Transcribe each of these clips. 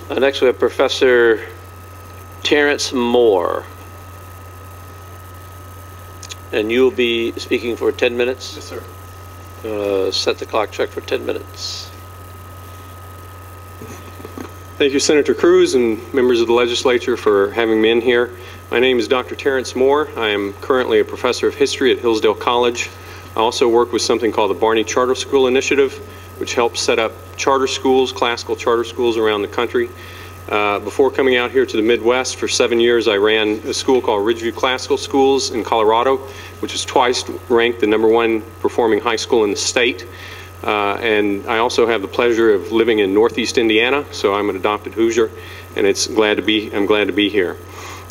Next we have Professor Terrence Moore. And you'll be speaking for 10 minutes? Yes, sir. Set the clock check for 10 minutes. Thank you, Senator Cruz and members of the legislature for having me in here. My name is Dr. Terrence Moore. I am currently a professor of history at Hillsdale College. I also work with something called the Barney Charter School Initiative, which helps set up charter schools, classical charter schools around the country. Before coming out here to the Midwest, for 7 years I ran a school called Ridgeview Classical Schools in Colorado, which is twice ranked the #1 performing high school in the state. And I also have the pleasure of living in Northeast Indiana, so I'm an adopted Hoosier, and I'm glad to be here.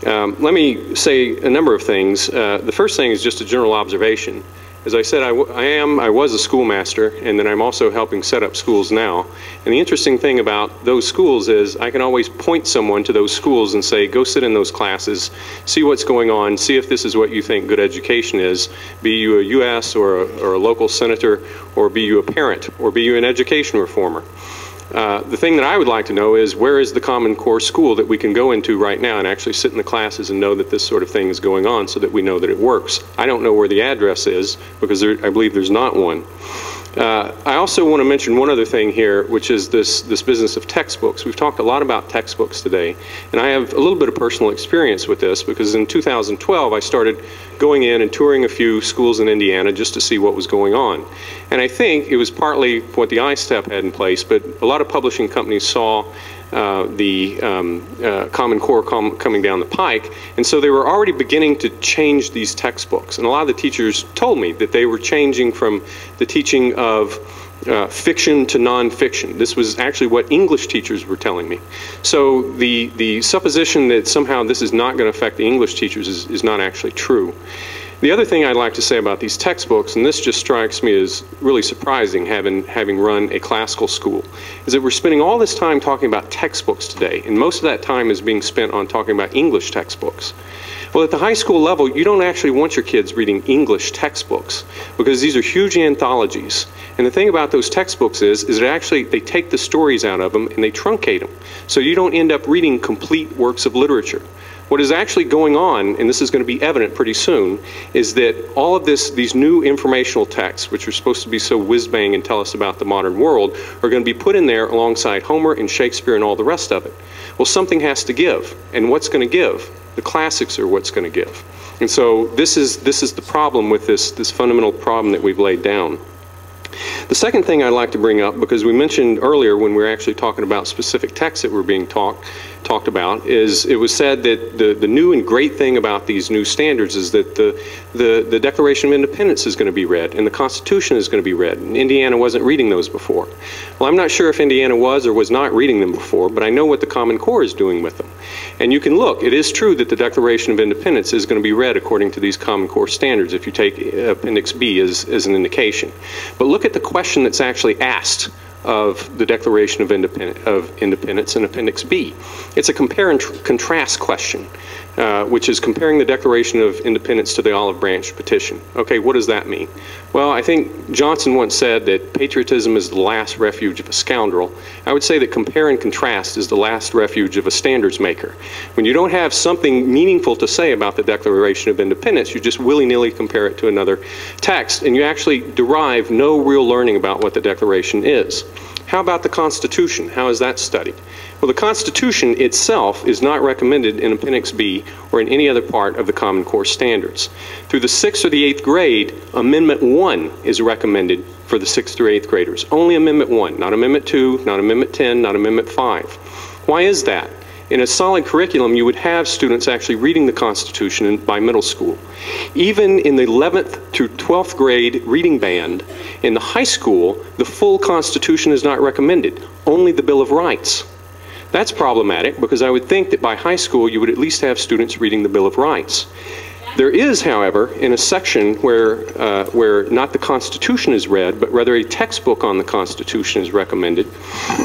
Let me say a number of things. The first thing is just a general observation. As I said, I was a schoolmaster, and then I'm also helping set up schools now. And the interesting thing about those schools is I can always point someone to those schools and say, go sit in those classes, see what's going on, see if this is what you think good education is, be you a U.S. or a local senator, or be you a parent, or be you an education reformer. The thing that I would like to know is, where is the Common Core school that we can go into right now and actually sit in the classes and know that this sort of thing is going on so that we know that it works? I don't know where the address is because I believe there's not one. I also want to mention one other thing here, which is this business of textbooks. We've talked a lot about textbooks today, and I have a little bit of personal experience with this because in 2012 I started going in and touring a few schools in Indiana just to see what was going on. And I think it was partly what the ISTEP had in place, but a lot of publishing companies saw the Common Core coming down the pike, and so they were already beginning to change these textbooks. And a lot of the teachers told me that they were changing from the teaching of fiction to nonfiction. This was actually what English teachers were telling me. So the supposition that somehow this is not going to affect the English teachers is not actually true. The other thing I'd like to say about these textbooks, and this just strikes me as really surprising having run a classical school, is that we're spending all this time talking about textbooks today, and most of that time is being spent on talking about English textbooks. Well, at the high school level, you don't actually want your kids reading English textbooks because these are huge anthologies. And the thing about those textbooks is that actually they take the stories out of them and they truncate them. So you don't end up reading complete works of literature. What is actually going on, and this is going to be evident pretty soon, is that all of these new informational texts, which are supposed to be so whiz-bang and tell us about the modern world, are going to be put in there alongside Homer and Shakespeare and all the rest of it. Well, something has to give. And what's going to give? The classics are what's going to give. And so this is the problem with this fundamental problem that we've laid down. The second thing I'd like to bring up, because we mentioned earlier when we were actually talking about specific texts that were being talked about, is it was said that the new and great thing about these new standards is that the Declaration of Independence is going to be read and the Constitution is going to be read. And Indiana wasn't reading those before. Well, I'm not sure if Indiana was or was not reading them before, but I know what the Common Core is doing with them. And you can look, it is true that the Declaration of Independence is going to be read according to these Common Core standards if you take Appendix B as an indication. But look at the question that's actually asked of the Declaration of Independence in Appendix B. It's a compare and contrast question, which is comparing the Declaration of Independence to the Olive Branch Petition. Okay, what does that mean? Well, I think Johnson once said that patriotism is the last refuge of a scoundrel. I would say that compare and contrast is the last refuge of a standards maker. When you don't have something meaningful to say about the Declaration of Independence, you just willy-nilly compare it to another text, and you actually derive no real learning about what the Declaration is. How about the Constitution? How is that studied? Well, the Constitution itself is not recommended in Appendix B or in any other part of the Common Core standards. Through the 6th or the 8th grade, Amendment 1 is recommended for the 6th through 8th graders. Only Amendment 1, not Amendment 2, not Amendment 10, not Amendment 5. Why is that? In a solid curriculum, you would have students actually reading the Constitution by middle school. Even in the 11th through 12th grade reading band, in the high school, the full Constitution is not recommended, only the Bill of Rights. That's problematic because I would think that by high school you would at least have students reading the Bill of Rights. There is, however, in a section where not the Constitution is read, but rather a textbook on the Constitution is recommended,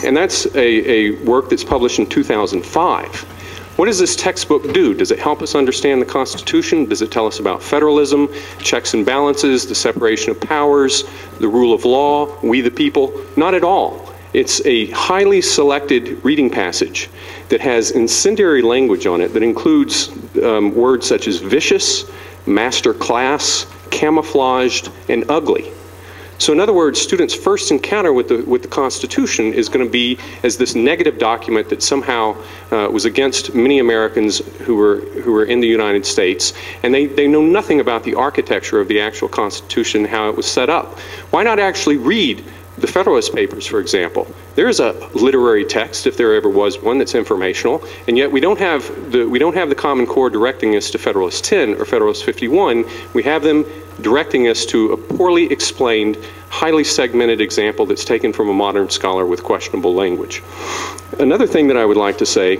and that's a work that's published in 2005. What does this textbook do? Does it help us understand the Constitution? Does it tell us about federalism, checks and balances, the separation of powers, the rule of law, we the people? Not at all. It's a highly selected reading passage that has incendiary language on it that includes words such as vicious, master class, camouflaged, and ugly. So in other words, students' first encounter with the Constitution is going to be as this negative document that somehow was against many Americans who were in the United States, and they know nothing about the architecture of the actual Constitution, how it was set up. Why not actually read the Federalist Papers, for example? There is a literary text, if there ever was one, that's informational, and yet we don't have the Common Core directing us to Federalist 10 or Federalist 51. We have them directing us to a poorly explained, highly segmented example that's taken from a modern scholar with questionable language. Another thing that I would like to say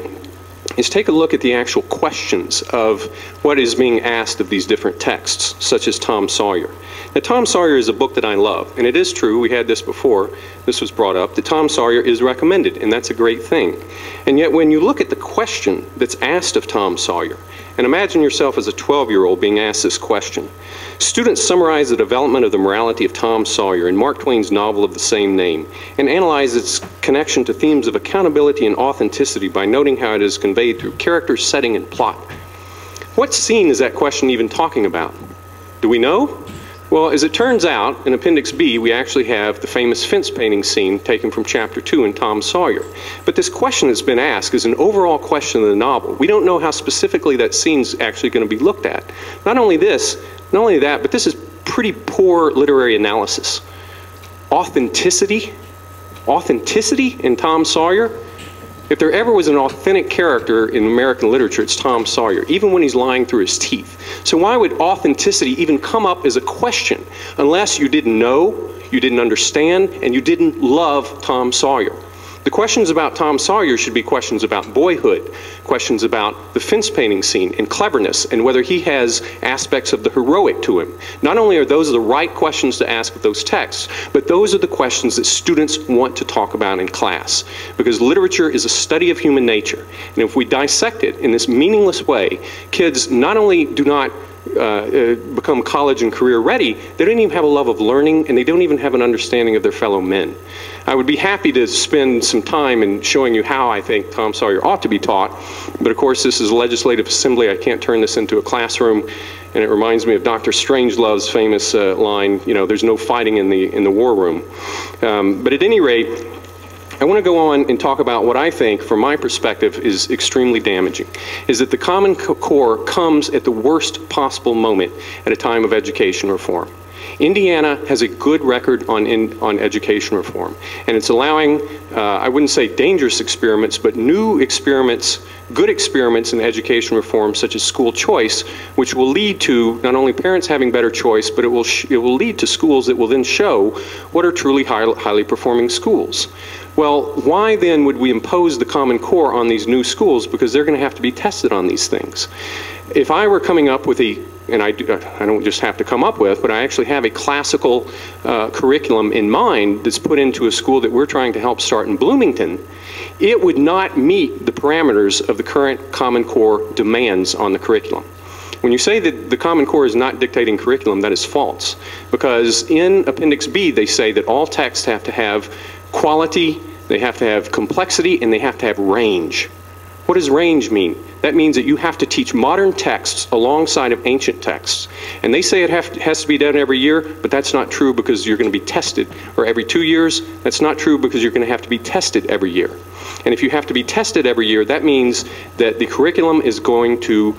is take a look at the actual questions of what is being asked of these different texts, such as Tom Sawyer. Now, Tom Sawyer is a book that I love, and it is true, we had this before, this was brought up, that Tom Sawyer is recommended, and that's a great thing. And yet when you look at the question that's asked of Tom Sawyer, and imagine yourself as a 12-year-old being asked this question. Students summarize the development of the morality of Tom Sawyer in Mark Twain's novel of the same name, and analyze its connection to themes of accountability and authenticity by noting how it is conveyed through character, setting, and plot. What scene is that question even talking about? Do we know? Well, as it turns out, in Appendix B, we actually have the famous fence painting scene taken from Chapter 2 in Tom Sawyer. But this question that's been asked is an overall question of the novel. We don't know how specifically that scene's actually going to be looked at. Not only that, but this is pretty poor literary analysis. Authenticity in Tom Sawyer? If there ever was an authentic character in American literature, it's Tom Sawyer, even when he's lying through his teeth. So why would authenticity even come up as a question unless you didn't know, you didn't understand, and you didn't love Tom Sawyer? The questions about Tom Sawyer should be questions about boyhood, questions about the fence painting scene and cleverness, and whether he has aspects of the heroic to him. Not only are those the right questions to ask with those texts, but those are the questions that students want to talk about in class. Because literature is a study of human nature. And if we dissect it in this meaningless way, kids not only do not become college and career ready, they don't even have a love of learning, and they don't even have an understanding of their fellow men. I would be happy to spend some time in showing you how I think Tom Sawyer ought to be taught, but of course this is a legislative assembly. I can't turn this into a classroom, and it reminds me of Dr. Strangelove's famous line, you know, there's no fighting in the war room. But at any rate, I want to go on and talk about what I think, from my perspective, is extremely damaging, is that the Common Core comes at the worst possible moment at a time of education reform. Indiana has a good record on education reform, and it's allowing, I wouldn't say dangerous experiments, but new experiments, good experiments in education reform, such as school choice, which will lead to not only parents having better choice, but it will lead to schools that will then show what are truly highly performing schools. Well, why then would we impose the Common Core on these new schools? Because they're going to have to be tested on these things. If I were coming up with and I don't just have to come up with, but I actually have a classical curriculum in mind that's put into a school that we're trying to help start in Bloomington, it would not meet the parameters of the current Common Core demands on the curriculum. When you say that the Common Core is not dictating curriculum, that is false. Because in Appendix B, they say that all texts have to have quality, they have to have complexity, and they have to have range. What does range mean? That means that you have to teach modern texts alongside of ancient texts. And they say it has to be done every year, but that's not true because you're going to be tested. Or every 2 years, that's not true because you're going to have to be tested every year. And if you have to be tested every year, that means that the curriculum is going to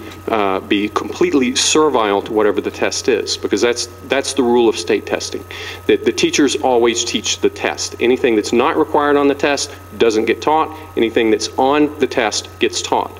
be completely servile to whatever the test is, because that's the rule of state testing. That the teachers always teach the test. Anything that's not required on the test doesn't get taught. Anything that's on the test gets taught.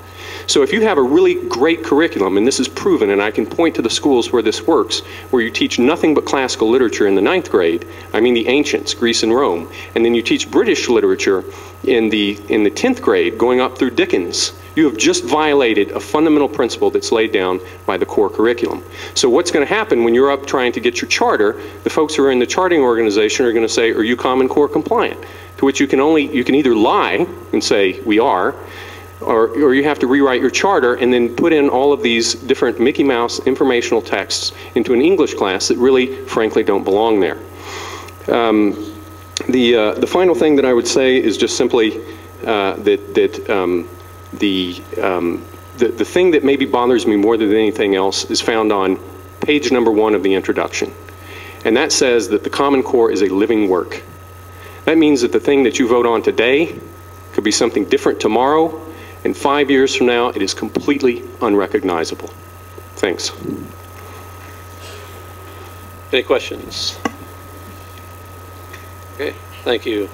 So if you have a really great curriculum, and this is proven, and I can point to the schools where this works, where you teach nothing but classical literature in the 9th grade, I mean the ancients, Greece and Rome, and then you teach British literature in the 10th grade, going up through Dickens, you have just violated a fundamental principle that's laid down by the core curriculum. So what's going to happen when you're up trying to get your charter, the folks who are in the charting organization are going to say, are you Common Core compliant? To which you can either lie and say, we are, or you have to rewrite your charter and then put in all of these different Mickey Mouse informational texts into an English class that really, frankly, don't belong there. The final thing that I would say is just simply that the thing that maybe bothers me more than anything else is found on page number 1 of the introduction. And that says that the Common Core is a living work. That means that the thing that you vote on today could be something different tomorrow, and 5 years from now, it is completely unrecognizable. Thanks. Any questions? Okay, thank you.